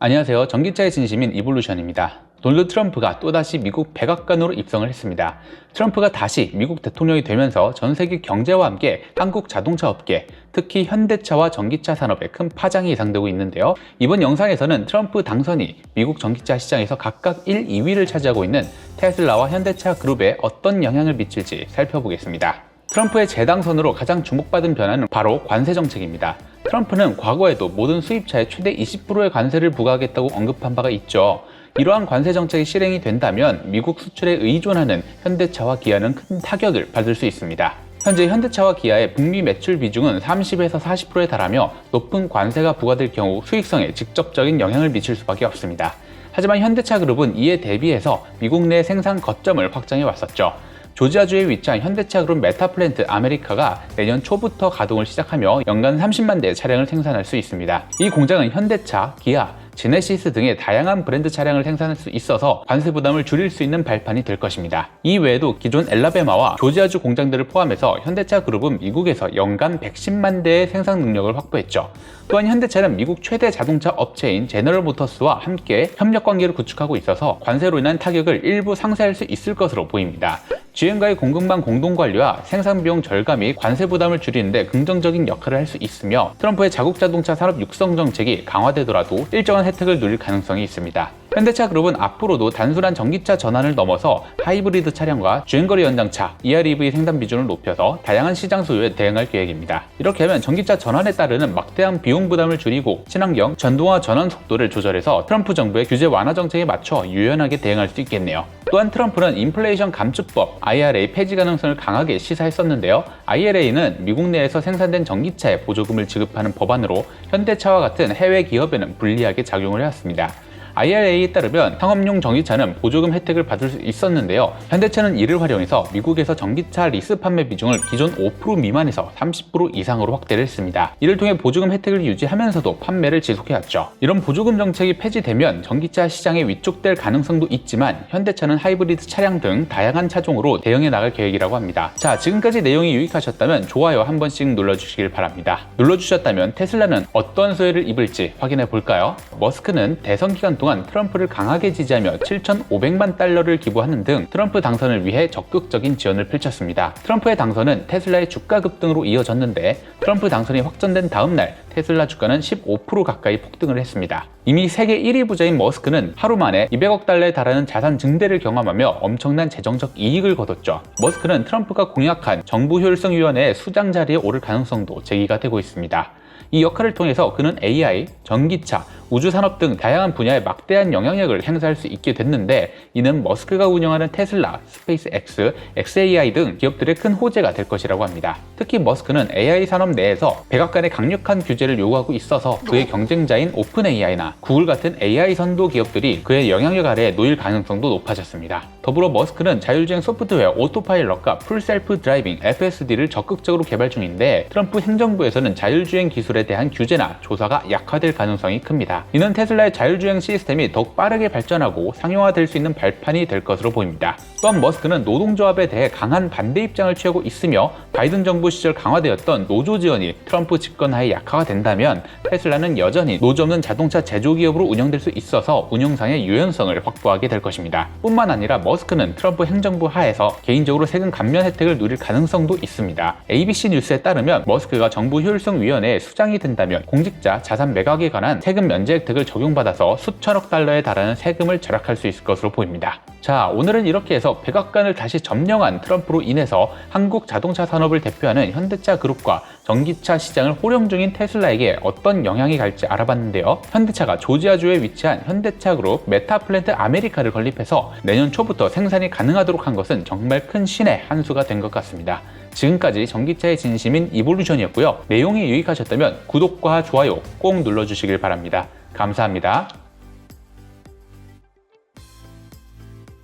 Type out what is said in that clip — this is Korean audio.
안녕하세요. 전기차의 진심인 이볼루션입니다. 도널드 트럼프가 또다시 미국 백악관으로 입성을 했습니다. 트럼프가 다시 미국 대통령이 되면서 전 세계 경제와 함께 한국 자동차 업계, 특히 현대차와 전기차 산업에 큰 파장이 예상되고 있는데요. 이번 영상에서는 트럼프 당선이 미국 전기차 시장에서 각각 1, 2위를 차지하고 있는 테슬라와 현대차 그룹에 어떤 영향을 미칠지 살펴보겠습니다. 트럼프의 재당선으로 가장 주목받은 변화는 바로 관세 정책입니다. 트럼프는 과거에도 모든 수입차에 최대 20%의 관세를 부과하겠다고 언급한 바가 있죠. 이러한 관세 정책이 실행이 된다면 미국 수출에 의존하는 현대차와 기아는 큰 타격을 받을 수 있습니다. 현재 현대차와 기아의 북미 매출 비중은 30에서 40%에 달하며 높은 관세가 부과될 경우 수익성에 직접적인 영향을 미칠 수밖에 없습니다. 하지만 현대차 그룹은 이에 대비해서 미국 내 생산 거점을 확장해 왔었죠. 조지아주에 위치한 현대차 그룹 메타플랜트 아메리카가 내년 초부터 가동을 시작하며 연간 30만 대의 차량을 생산할 수 있습니다. 이 공장은 현대차, 기아, 제네시스 등의 다양한 브랜드 차량을 생산할 수 있어서 관세 부담을 줄일 수 있는 발판이 될 것입니다. 이 외에도 기존 엘라베마와 조지아주 공장들을 포함해서 현대차 그룹은 미국에서 연간 110만 대의 생산 능력을 확보했죠. 또한 현대차는 미국 최대 자동차 업체인 제너럴 모터스와 함께 협력 관계를 구축하고 있어서 관세로 인한 타격을 일부 상쇄할 수 있을 것으로 보입니다. GM과의 공급망 공동관리와 생산 비용 절감이 관세 부담을 줄이는 데 긍정적인 역할을 할 수 있으며 트럼프의 자국 자동차 산업 육성 정책이 강화되더라도 일정한 혜택을 누릴 가능성이 있습니다. 현대차 그룹은 앞으로도 단순한 전기차 전환을 넘어서 하이브리드 차량과 주행거리 연장차, EREV 생산 비중을 높여서 다양한 시장 소요에 대응할 계획입니다. 이렇게 하면 전기차 전환에 따르는 막대한 비용 부담을 줄이고 친환경, 전동화 전환 속도를 조절해서 트럼프 정부의 규제 완화 정책에 맞춰 유연하게 대응할 수 있겠네요. 또한 트럼프는 인플레이션 감축법 IRA 폐지 가능성을 강하게 시사했었는데요. IRA는 미국 내에서 생산된 전기차에 보조금을 지급하는 법안으로 현대차와 같은 해외 기업에는 불리하게 작용을 해왔습니다. IRA에 따르면 상업용 전기차는 보조금 혜택을 받을 수 있었는데요. 현대차는 이를 활용해서 미국에서 전기차 리스 판매 비중을 기존 5% 미만에서 30% 이상으로 확대를 했습니다. 이를 통해 보조금 혜택을 유지하면서도 판매를 지속해왔죠. 이런 보조금 정책이 폐지되면 전기차 시장이 위축될 가능성도 있지만 현대차는 하이브리드 차량 등 다양한 차종으로 대응해 나갈 계획이라고 합니다. 자, 지금까지 내용이 유익하셨다면 좋아요 한 번씩 눌러주시길 바랍니다. 눌러주셨다면 테슬라는 어떤 수혜를 입을지 확인해 볼까요? 머스크는 대선 기간 동안 트럼프를 강하게 지지하며 7,500만 달러를 기부하는 등 트럼프 당선을 위해 적극적인 지원을 펼쳤습니다. 트럼프의 당선은 테슬라의 주가 급등으로 이어졌는데 트럼프 당선이 확정된 다음 날 테슬라 주가는 15% 가까이 폭등을 했습니다. 이미 세계 1위 부자인 머스크는 하루 만에 200억 달러에 달하는 자산 증대를 경험하며 엄청난 재정적 이익을 거뒀죠. 머스크는 트럼프가 공약한 정부 효율성위원회의 수장 자리에 오를 가능성도 제기가 되고 있습니다. 이 역할을 통해서 그는 AI, 전기차, 우주산업 등 다양한 분야에 막대한 영향력을 행사할 수 있게 됐는데 이는 머스크가 운영하는 테슬라, 스페이스X, xAI 등 기업들의 큰 호재가 될 것이라고 합니다. 특히 머스크는 AI 산업 내에서 백악관의 강력한 규제를 요구하고 있어서 그의 경쟁자인 오픈AI나 구글 같은 AI 선도 기업들이 그의 영향력 아래에 놓일 가능성도 높아졌습니다. 더불어 머스크는 자율주행 소프트웨어 오토파일럿과 풀셀프 드라이빙 FSD를 적극적으로 개발 중인데 트럼프 행정부에서는 자율주행 기술에 대한 규제나 조사가 약화될 가능성이 큽니다. 이는 테슬라의 자율주행 시스템이 더욱 빠르게 발전하고 상용화될 수 있는 발판이 될 것으로 보입니다. 또한 머스크는 노동조합에 대해 강한 반대 입장을 취하고 있으며 바이든 정부 시절 강화되었던 노조 지원이 트럼프 집권하에 약화가 된다면 테슬라는 여전히 노조 없는 자동차 제조기업으로 운영될 수 있어서 운영상의 유연성을 확보하게 될 것입니다. 뿐만 아니라 머스크는 트럼프 행정부 하에서 개인적으로 세금 감면 혜택을 누릴 가능성도 있습니다. ABC 뉴스에 따르면 머스크가 정부 효율성위원회의 수장이 된다면 공직자 자산 매각에 관한 세금 면제 혜택을 적용받아서 수천억 달러에 달하는 세금을 절약할 수 있을 것으로 보입니다. 자, 오늘은 이렇게 해서 백악관을 다시 점령한 트럼프로 인해서 한국 자동차 산업을 대표하는 현대차 그룹과 전기차 시장을 호령 중인 테슬라에게 어떤 영향이 갈지 알아봤는데요. 현대차가 조지아주에 위치한 현대차 그룹 메타플랜트 아메리카를 건립해서 내년 초부터 생산이 가능하도록 한 것은 정말 큰 신의 한 수가 된 것 같습니다. 지금까지 전기차의 진심인 이볼루션이었고요. 내용이 유익하셨다면 구독과 좋아요 꼭 눌러주시길 바랍니다. 감사합니다.